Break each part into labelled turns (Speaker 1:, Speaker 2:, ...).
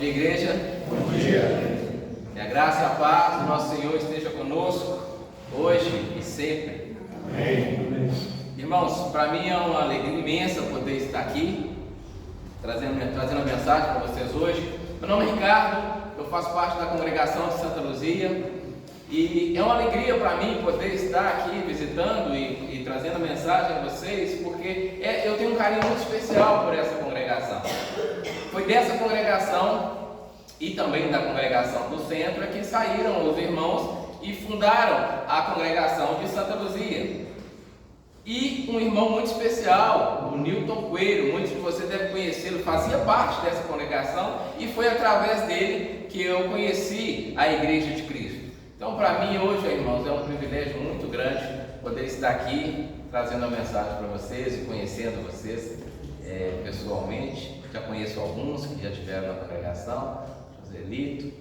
Speaker 1: dia, igreja.
Speaker 2: Bom dia.
Speaker 1: Que a graça e a paz do nosso Senhor esteja conosco, hoje e sempre.
Speaker 2: Amém.
Speaker 1: Irmãos, para mim é uma alegria imensa poder estar aqui, trazendo a mensagem para vocês hoje. Meu nome é Ricardo, eu faço parte da congregação de Santa Luzia, e é uma alegria para mim poder estar aqui visitando e trazendo a mensagem a vocês, porque eu tenho um carinho muito especial por essa congregação. Foi dessa congregação e também da congregação do centro que saíram os irmãos e fundaram a congregação de Santa Luzia. E um irmão muito especial, o Newton Coelho, muitos de vocês devem conhecê-lo, fazia parte dessa congregação e foi através dele que eu conheci a Igreja de Cristo. Então, para mim hoje, irmãos, é um privilégio muito grande poder estar aqui trazendo a mensagem para vocês e conhecendo vocês pessoalmente. Já conheço alguns que já estiveram na congregação, Joselito,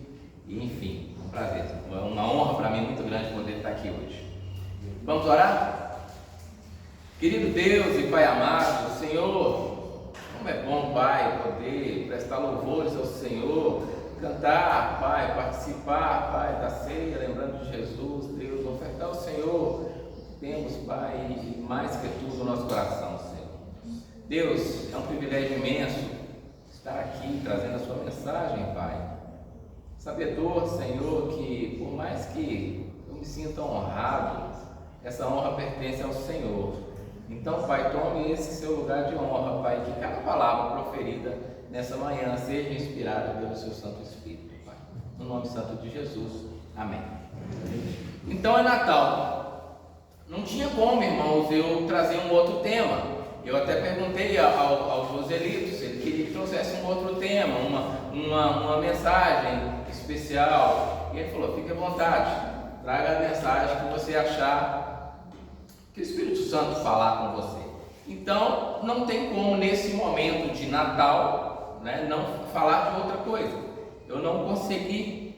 Speaker 1: e enfim, um prazer, uma honra para mim muito grande poder estar aqui hoje. Vamos orar? Querido Deus e Pai amado, Senhor, como é bom, Pai, poder prestar louvores ao Senhor, cantar, Pai, participar, Pai, da ceia, lembrando de Jesus, Deus, ofertar ao Senhor, temos, Pai, e mais que tudo o nosso coração, Senhor. Deus, é um privilégio imenso estar aqui trazendo a sua mensagem, Pai. Sabedor, Senhor, que por mais que eu me sinta honrado, essa honra pertence ao Senhor. Então, Pai, tome esse seu lugar de honra, Pai, que cada palavra proferida nessa manhã seja inspirada pelo seu Santo Espírito, Pai. No nome santo de Jesus. Amém. Então é Natal. Não tinha como, irmãos, eu trazer um outro tema. Eu até perguntei ao Joselito se ele queria que trouxesse um outro tema, uma mensagem especial. E ele falou: fique à vontade, traga a mensagem que você achar que o Espírito Santo falar com você. Então, não tem como nesse momento de Natal, né, não falar de outra coisa. Eu não consegui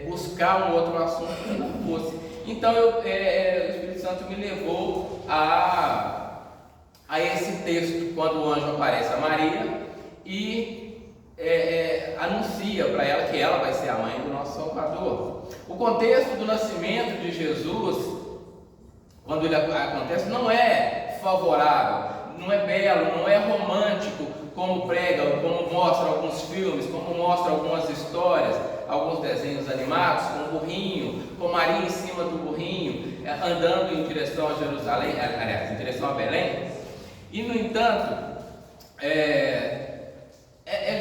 Speaker 1: buscar um outro assunto que não fosse. Então, o Espírito Santo me levou a esse texto, quando o anjo aparece a Maria e anuncia para ela que ela vai ser a mãe do nosso Salvador. O contexto do nascimento de Jesus, quando ele acontece, não é favorável, não é belo, não é romântico, como pregam, como mostram alguns filmes, como mostram algumas histórias, alguns desenhos animados, com o burrinho, com Maria em cima do burrinho, andando em direção a Jerusalém, aliás, em direção a Belém. E, no entanto, é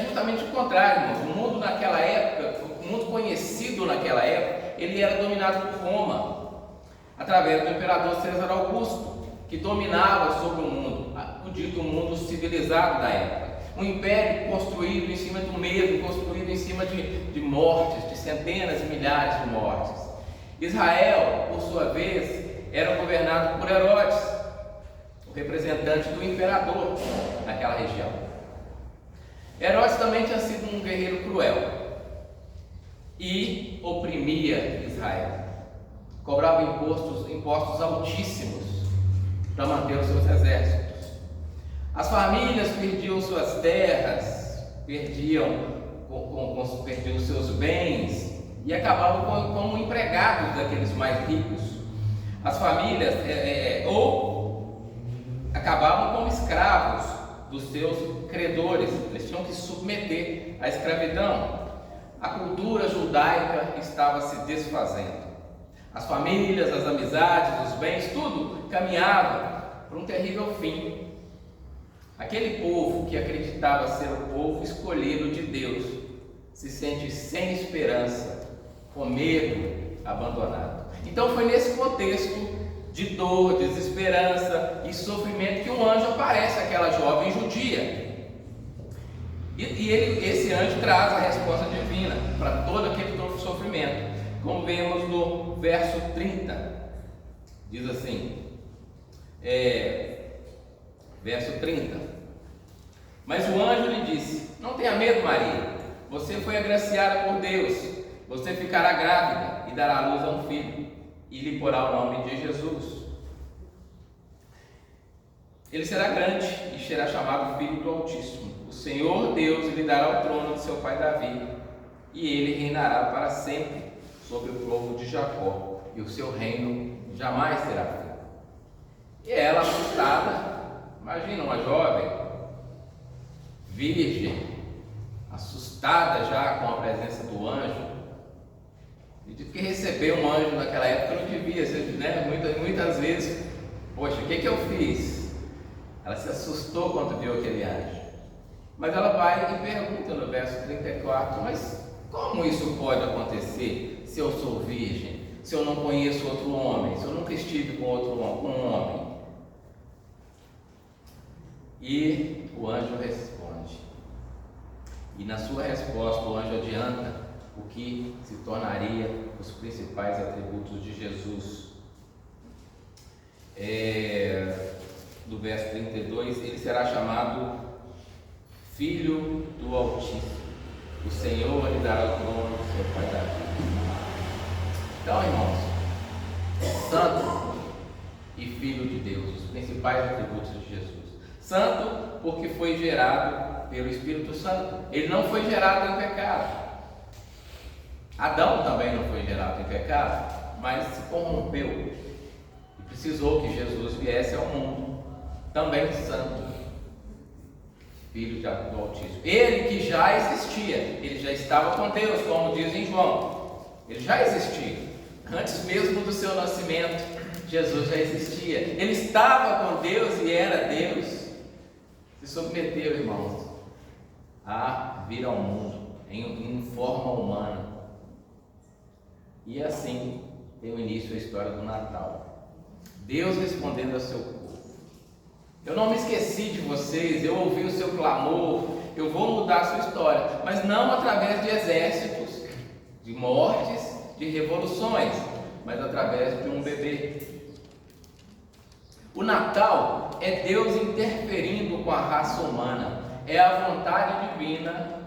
Speaker 1: justamente o contrário, irmãos. O mundo naquela época, o mundo conhecido naquela época, ele era dominado por Roma, através do imperador César Augusto, que dominava sobre o mundo, o dito mundo civilizado da época. Um império construído em cima do medo, construído em cima de mortes, de centenas e milhares de mortes. Israel, por sua vez, era governado por Herodes, o representante do imperador naquela região. Herodes também tinha sido um guerreiro cruel e oprimia Israel. Cobrava impostos altíssimos para manter os seus exércitos. As famílias perdiam suas terras, perdiam os seus bens e acabavam como empregados daqueles mais ricos. As famílias acabavam como escravos dos seus credores, eles tinham que submeter à escravidão. A cultura judaica estava se desfazendo. As famílias, as amizades, os bens, tudo caminhava para um terrível fim. Aquele povo que acreditava ser o povo escolhido de Deus se sente sem esperança, com medo, abandonado. Então foi nesse contexto de dor, desesperança e sofrimento que um anjo aparece àquela jovem judia. Esse anjo traz a resposta divina para todo aquele sofrimento, como vemos no verso 30. Diz assim, verso 30: mas o anjo lhe disse: não tenha medo, Maria, você foi agraciada por Deus, você ficará grávida e dará à luz a um filho, e lhe porá o nome de Jesus. Ele será grande e será chamado Filho do Altíssimo. O o Senhor Deus lhe dará o trono de seu pai Davi, e ele reinará para sempre sobre o povo de Jacó, e o seu reino jamais terá fim. E ela, assustada, imagina uma jovem, virgem, assustada já com a presença do anjo. E de que receber um anjo naquela época não devia ser, né? Muitas vezes, poxa, o que eu fiz? Ela se assustou quando viu aquele anjo. Mas ela vai e pergunta no verso 34, mas como isso pode acontecer se eu sou virgem, se eu não conheço outro homem, se eu nunca estive com um homem? E o anjo responde. E na sua resposta o anjo adianta o que se tornaria os principais atributos de Jesus. Do verso 32, ele será chamado Filho do Altíssimo. O Senhor lhe dará o trono do seu pai Davi. Então, irmãos, santo e filho de Deus, os principais atributos de Jesus. Santo porque foi gerado pelo Espírito Santo. Ele não foi gerado em pecado. Adão também não foi gerado em pecado, mas se corrompeu e precisou que Jesus viesse ao mundo, também santo, filho do Altíssimo. Ele que já existia, ele já estava com Deus, como diz em João. Ele já existia, antes mesmo do seu nascimento, Jesus já existia. Ele estava com Deus e era Deus. Se submeteu, irmãos, a vir ao mundo em forma humana. E assim tem o início a história do Natal. Deus respondendo ao seu povo. Eu não me esqueci de vocês, eu ouvi o seu clamor, eu vou mudar a sua história, mas não através de exércitos, de mortes, de revoluções, mas através de um bebê. O Natal é Deus interferindo com a raça humana, é a vontade divina.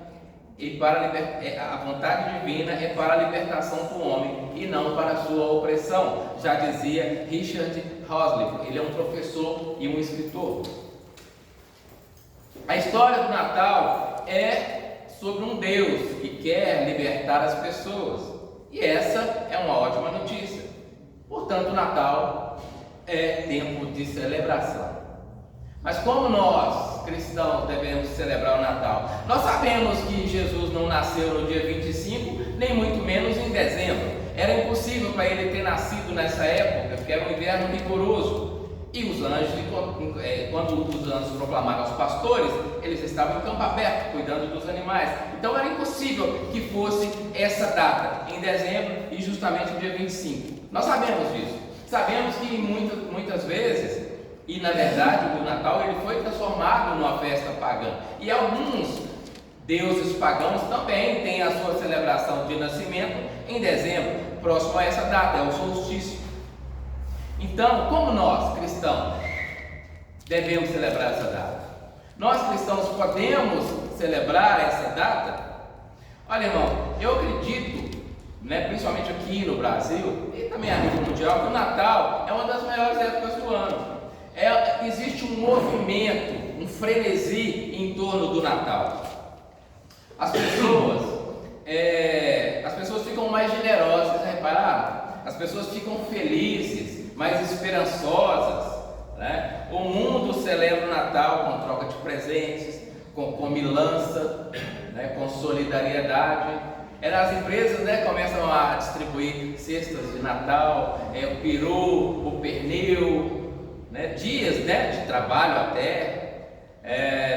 Speaker 1: A vontade divina é para a libertação do homem e não para a sua opressão, já dizia Richard Hosley. Ele é um professor e um escritor. A história do Natal é sobre um Deus que quer libertar as pessoas, e essa é uma ótima notícia. Portanto, o Natal é tempo de celebração. Mas como nós, cristãos, devemos celebrar o Natal? Nós sabemos que Jesus não nasceu no dia 25, nem muito menos em dezembro. Era impossível para ele ter nascido nessa época, porque era um inverno rigoroso. E os anjos, quando os anjos proclamaram aos pastores, eles estavam em campo aberto, cuidando dos animais. Então era impossível que fosse essa data, em dezembro e justamente o dia 25. Nós sabemos disso. Sabemos que muitas vezes, e na verdade o Natal ele foi transformado numa festa pagã. E alguns deuses pagãos também têm a sua celebração de nascimento em dezembro, próximo a essa data, é o solstício. Então, como nós, cristãos, devemos celebrar essa data? Nós, cristãos, podemos celebrar essa data? Olha, irmão, eu acredito, principalmente aqui no Brasil e também a nível mundial, que o Natal é uma das melhores épocas do ano. Existe um movimento, um frenesi em torno do Natal. As pessoas ficam mais generosas, repararam? As pessoas ficam felizes, mais esperançosas, né? O mundo celebra o Natal com troca de presentes, com comilança, né? Com solidariedade. As empresas, começam a distribuir cestas de Natal, o peru, o pernil, dias, de trabalho até.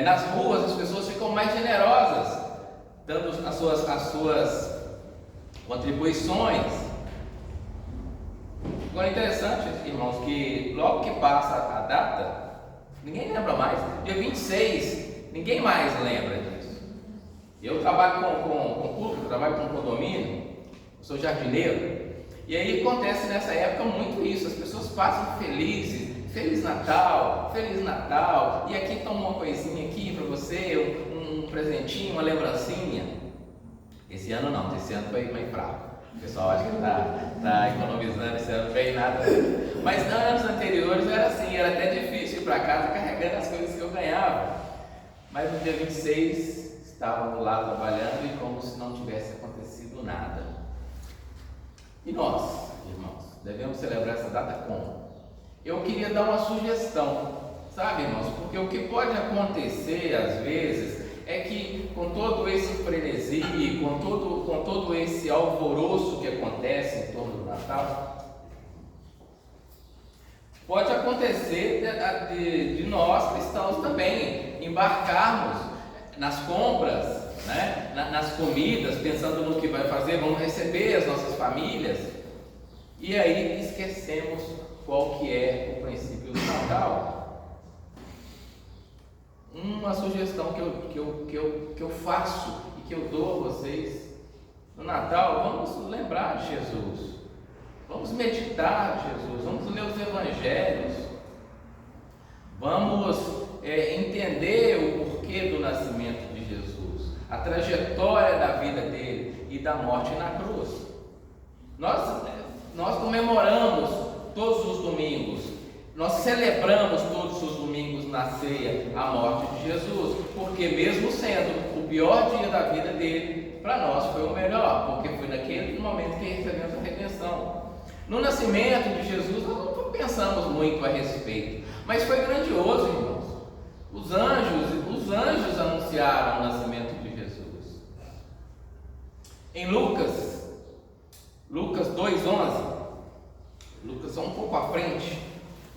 Speaker 1: Nas ruas as pessoas ficam mais generosas, dando as suas contribuições. Agora é interessante, irmãos, que logo que passa a data, ninguém lembra mais. Dia 26, ninguém mais lembra disso. Eu trabalho com público, trabalho com condomínio, sou jardineiro, e aí acontece nessa época muito isso. As pessoas passam felizes, Feliz Natal, e aqui toma uma coisinha aqui para você, um presentinho, uma lembrancinha. Esse ano não, esse ano foi meio fraco. O pessoal acha que está economizando esse ano, bem nada. Mas nos anos anteriores era assim, era até difícil ir para casa carregando as coisas que eu ganhava. Mas no dia 26 estávamos lá trabalhando e como se não tivesse acontecido nada. E nós, irmãos, devemos celebrar essa data como? Eu queria dar uma sugestão, sabe, irmãos? Porque o que pode acontecer às vezes é que com todo esse frenesi, com todo esse alvoroço que acontece em torno do Natal, pode acontecer de nós cristãos também embarcarmos nas compras, né? Nas comidas, pensando no que vai fazer, vamos receber as nossas famílias, e aí esquecemos qual que é o princípio do Natal. Uma sugestão que eu faço e que eu dou a vocês: no Natal, vamos lembrar de Jesus, vamos meditar de Jesus, vamos ler os Evangelhos, vamos entender o porquê do nascimento de Jesus, a trajetória da vida dele e da morte na cruz. Nós comemoramos todos os domingos, nós celebramos todos os domingos na ceia a morte de Jesus, porque mesmo sendo o pior dia da vida dele, para nós foi o melhor, porque foi naquele momento que recebemos a redenção. No nascimento de Jesus nós não pensamos muito a respeito, mas foi grandioso, irmãos. Os anjos anunciaram o nascimento de Jesus. Em Lucas 2:11, Lucas um pouco à frente,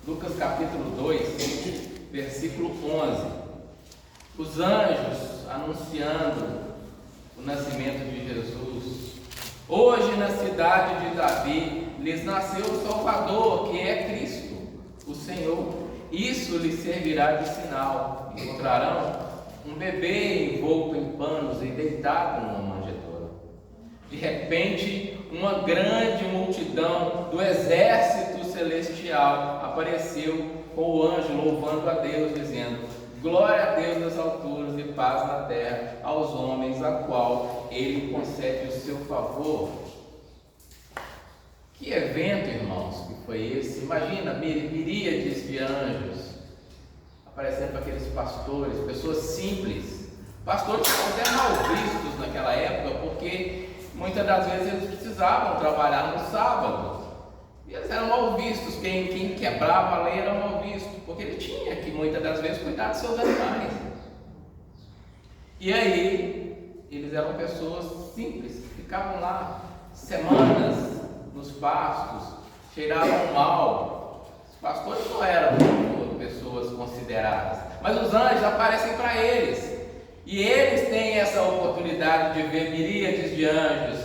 Speaker 1: Lucas capítulo 2, versículo 11, os anjos anunciando o nascimento de Jesus. Hoje na cidade de Davi lhes nasceu o Salvador, que é Cristo, o Senhor. Isso lhes servirá de sinal: encontrarão um bebê envolto em panos e deitado numa manjedoura. De repente, uma grande multidão do exército celestial apareceu com o anjo louvando a Deus, dizendo: glória a Deus nas alturas e paz na terra aos homens a qual ele concede o seu favor. Que evento, irmãos, que foi esse? Imagina, miríades de anjos aparecendo para aqueles pastores, pessoas simples, pastores que foram até mal vistos naquela época, porque muitas das vezes eles precisavam trabalhar no sábado, e eles eram mal vistos. Quem quebrava a lei era mal visto, porque ele tinha que muitas das vezes cuidar dos seus animais. E aí, eles eram pessoas simples, ficavam lá semanas nos pastos, cheiravam mal. Os pastores não eram pessoas consideradas, mas os anjos aparecem para eles, e eles têm essa oportunidade de ver miríades de anjos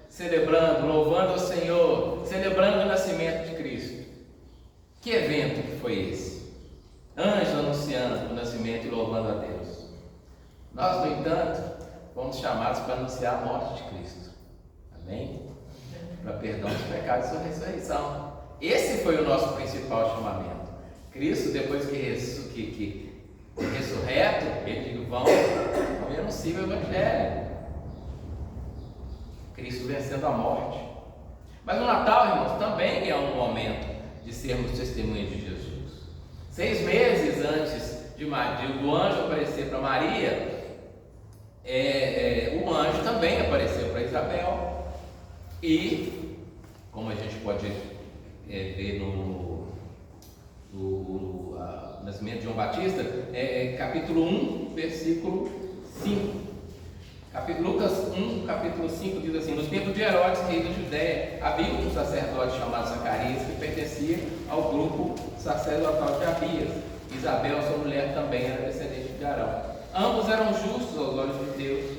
Speaker 1: celebrando, louvando ao Senhor, celebrando o nascimento de Cristo. Que evento que foi esse? Anjos anunciando o nascimento e louvando a Deus. Nós, no entanto, fomos chamados para anunciar a morte de Cristo. Amém? Para perdão dos pecados e sua ressurreição. Esse foi o nosso principal chamamento. Cristo, depois que ressurreto, ele diz: vão e anunciem o Evangelho. Cristo vencendo a morte. Mas o Natal, irmãos, também é um momento de sermos testemunhas de Jesus. 6 meses antes do anjo aparecer para Maria, o anjo também apareceu para Isabel. E, como a gente pode ver no nascimento de João Batista, capítulo 1, versículo 5. Lucas 1, capítulo 5 diz assim: nos tempos de Herodes, rei da Judéia, havia um sacerdote chamado Zacarias, que pertencia ao grupo sacerdotal de Abias. Isabel, sua mulher, também era descendente de Arão. Ambos eram justos aos olhos de Deus,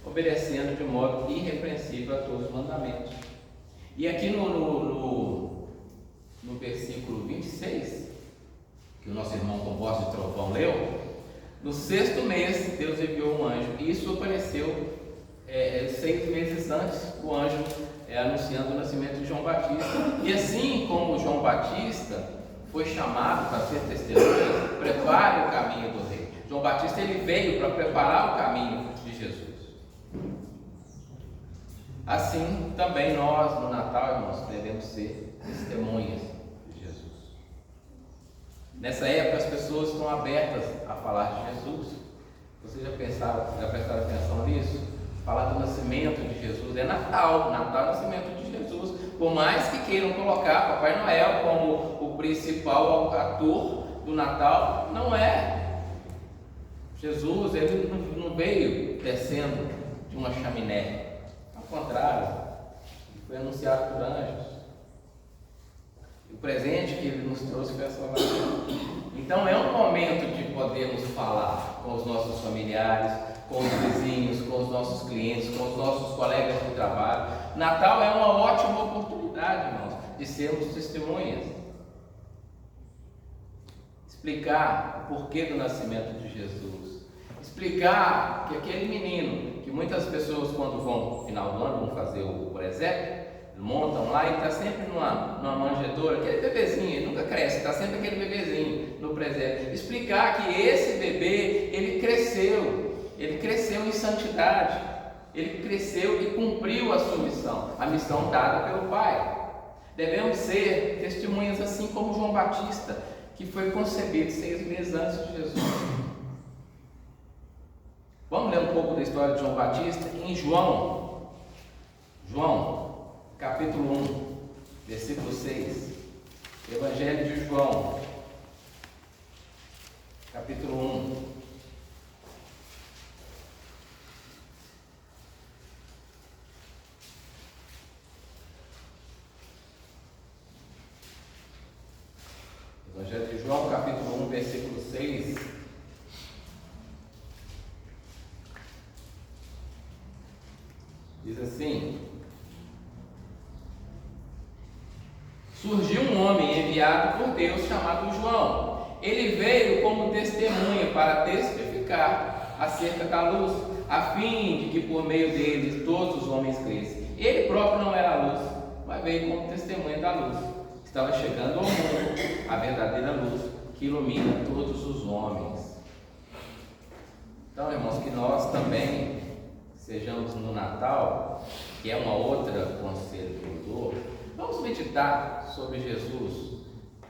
Speaker 1: obedecendo de modo irrepreensível a todos os mandamentos. E aqui no versículo 26, que o nosso irmão com voz de trovão leu, no 6º mês Deus enviou um anjo. Isso apareceu 6 meses antes, o anjo anunciando o nascimento de João Batista. E assim como João Batista foi chamado para ser testemunha, prepare o caminho do rei. João Batista ele veio para preparar o caminho de Jesus. Assim também nós no Natal, irmãos, devemos ser testemunhas de Jesus. Nessa época as pessoas estão abertas a falar de Jesus. Vocês já prestaram atenção nisso? Falar do nascimento de Jesus é Natal. Natal é o nascimento de Jesus. Por mais que queiram colocar Papai Noel como o principal ator do Natal, não é. Jesus, ele não veio descendo de uma chaminé. Ao contrário, ele foi anunciado por anjos. E o presente que ele nos trouxe foi a salvação. Então é um momento de podermos falar com os nossos familiares, com os vizinhos, com os nossos clientes, com os nossos colegas de trabalho. Natal é uma ótima oportunidade, irmãos, de sermos testemunhas. Explicar o porquê do nascimento de Jesus. Explicar que aquele menino, que muitas pessoas quando vão no final do ano, vão fazer o presépio, montam lá e está sempre numa manjedoura, aquele bebezinho, ele nunca cresce, está sempre aquele bebezinho no presépio. Explicar que esse bebê, ele cresceu em santidade, ele cresceu e cumpriu a sua missão, a missão dada pelo Pai. Devemos ser testemunhas assim como João Batista, que foi concebido 6 meses antes de Jesus. Vamos ler um pouco da história de João Batista em João, capítulo 1, versículo 6. Evangelho de João, capítulo 1. Evangelho de João, capítulo 1, versículo 6. Diz assim: surgiu um homem enviado por Deus chamado João. Ele veio como testemunha para testificar acerca da luz, a fim de que por meio dele todos os homens crescem. Ele próprio não era a luz, mas veio como testemunha da luz. Estava chegando ao mundo a verdadeira luz que ilumina todos os homens. Então, irmãos, que nós também sejamos no Natal, que é uma outra conselho que eu dou. Vamos meditar sobre Jesus,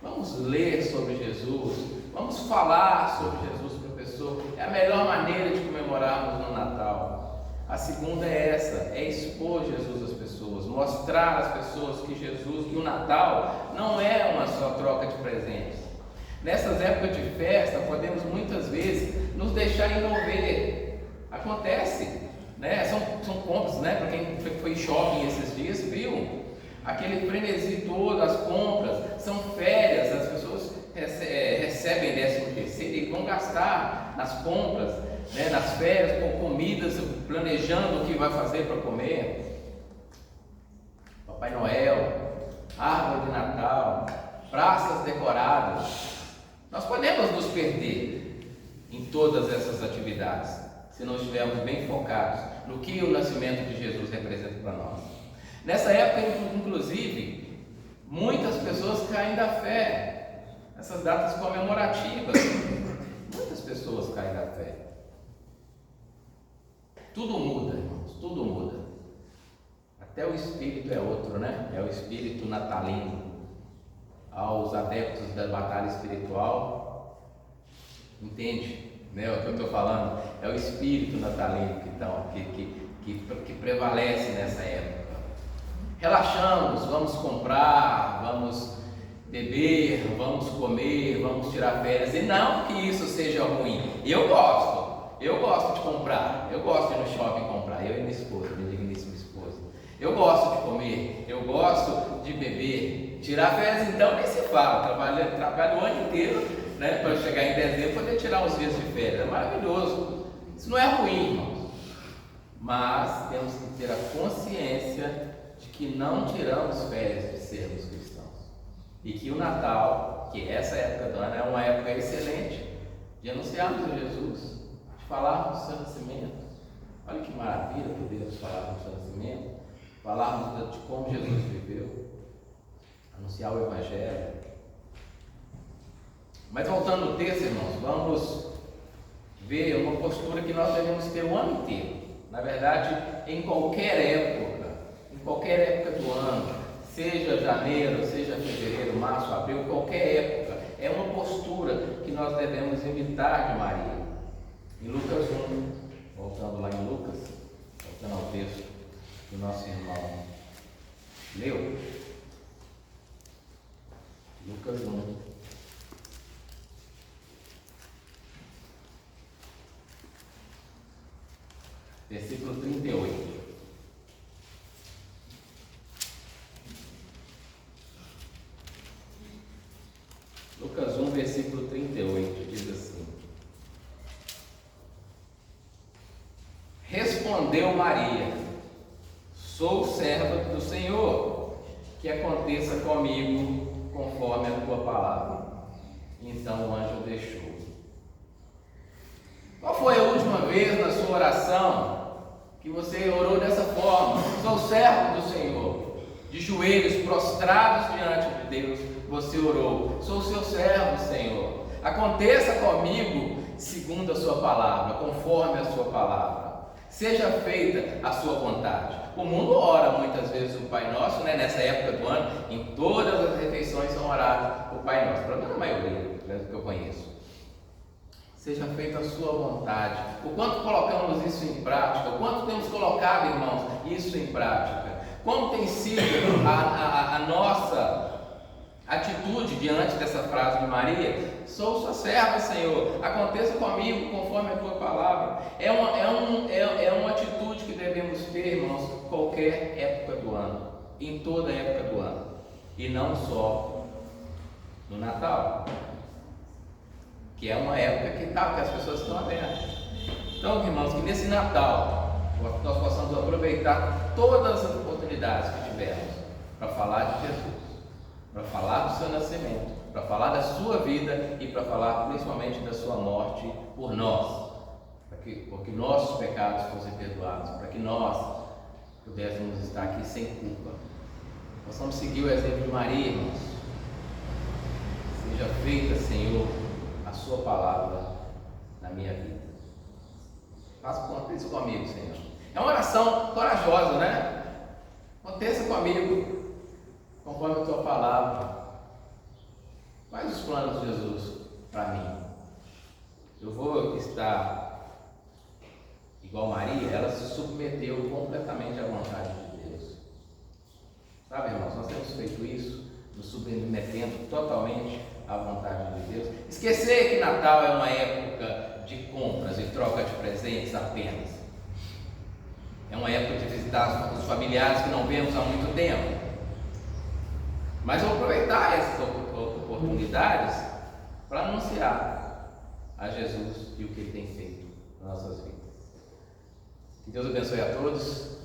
Speaker 1: vamos ler sobre Jesus, vamos falar sobre Jesus para a pessoa. É a melhor maneira de comemorarmos no Natal. A segunda é essa, é expor Jesus às pessoas, mostrar às pessoas que Jesus, que o Natal não é uma só troca de presentes. Nessas épocas de festa, podemos muitas vezes nos deixar envolver. Acontece, né? São compras, né? Para quem foi em shopping esses dias, viu? Aquele frenesi todo, as compras, são férias, as pessoas recebem 13º e vão gastar nas compras, né, nas férias, com comidas, planejando o que vai fazer para comer. Papai Noel, árvore de Natal, praças decoradas. Nós podemos nos perder em todas essas atividades, se não estivermos bem focados no que o nascimento de Jesus representa para nós. Nessa época, inclusive, muitas pessoas caem da fé, essas datas comemorativas, muitas pessoas caem da fé. Tudo muda, irmãos, tudo muda. Até o espírito é outro, né? É o espírito natalino. Aos adeptos da batalha espiritual, entende, né, o que eu estou falando? É o espírito natalino que prevalece nessa época. Relaxamos, vamos comprar, vamos beber, vamos comer, vamos tirar férias, e não que isso seja ruim. Eu gosto de comprar, eu gosto de ir no shopping comprar, eu e minha esposa, minha digníssima esposa. Eu gosto de comer, eu gosto de beber, tirar férias então nem se fala, trabalho o ano inteiro, né, para chegar em dezembro poder tirar uns dias de férias, é maravilhoso, isso não é ruim, irmãos, mas temos que ter a consciência de que não tiramos férias de sermos cristãos, e que o Natal, que essa época do ano é uma época excelente de anunciarmos a Jesus, de falarmos do seu nascimento. Olha que maravilha podermos falar do seu nascimento, falarmos de como Jesus viveu, anunciar o Evangelho. Mas voltando ao texto, irmãos, vamos ver uma postura que nós devemos ter o ano inteiro. Na verdade, em qualquer época do ano, seja janeiro, seja fevereiro, março, abril, qualquer época, é uma postura que nós devemos imitar de Maria. Em Lucas 1, voltando lá em Lucas, voltando ao texto que o nosso irmão leu, Lucas 1, versículo 38. Lucas 1, versículo 38, diz assim: Respondeu Maria: Sou serva do Senhor, que aconteça comigo conforme a tua palavra. Então o anjo deixou. Qual foi a última vez na sua oração que você orou dessa forma? Sou servo do Senhor. De joelhos prostrados diante de Deus, você orou: Sou seu servo, Senhor. Aconteça comigo segundo a sua palavra, conforme a sua palavra. Seja feita a sua vontade. O mundo ora muitas vezes o Pai Nosso, né? Nessa época do ano, em todas as refeições são oradas o Pai Nosso, pelo menos a maioria, né, que eu conheço. Seja feita a sua vontade. O quanto colocamos isso em prática, o quanto temos colocado, irmãos, isso em prática. Como tem sido a nossa atitude diante dessa frase de Maria? Sou sua serva, Senhor, aconteça comigo conforme a tua palavra. É uma atitude que devemos ter, irmãos, qualquer época do ano, em toda época do ano, e não só no Natal, que é uma época que as pessoas estão abertas. Então, irmãos, que nesse Natal nós possamos aproveitar todas as oportunidades que tivermos para falar de Jesus, para falar do seu nascimento, para falar da sua vida e para falar principalmente da sua morte por nós, porque nossos pecados fossem perdoados, para que nós pudéssemos estar aqui sem culpa. Possamos seguir o exemplo de Maria, irmãos. Seja feita, Senhor, a sua palavra na minha vida. Faça isso comigo, Senhor. É uma oração corajosa, né? Aconteça comigo conforme a tua palavra. Quais os planos de Jesus para mim? Eu vou estar igual Maria. Ela se submeteu completamente à vontade de Deus. Sabe, irmãos, nós temos feito isso, nos submetendo totalmente à vontade de Deus. Esquecer que Natal é uma época de compras e troca de presentes apenas. É uma época de visitar os familiares que não vemos há muito tempo. Mas vou aproveitar essas oportunidades para anunciar a Jesus e o que Ele tem feito nas nossas vidas. Que Deus abençoe a todos.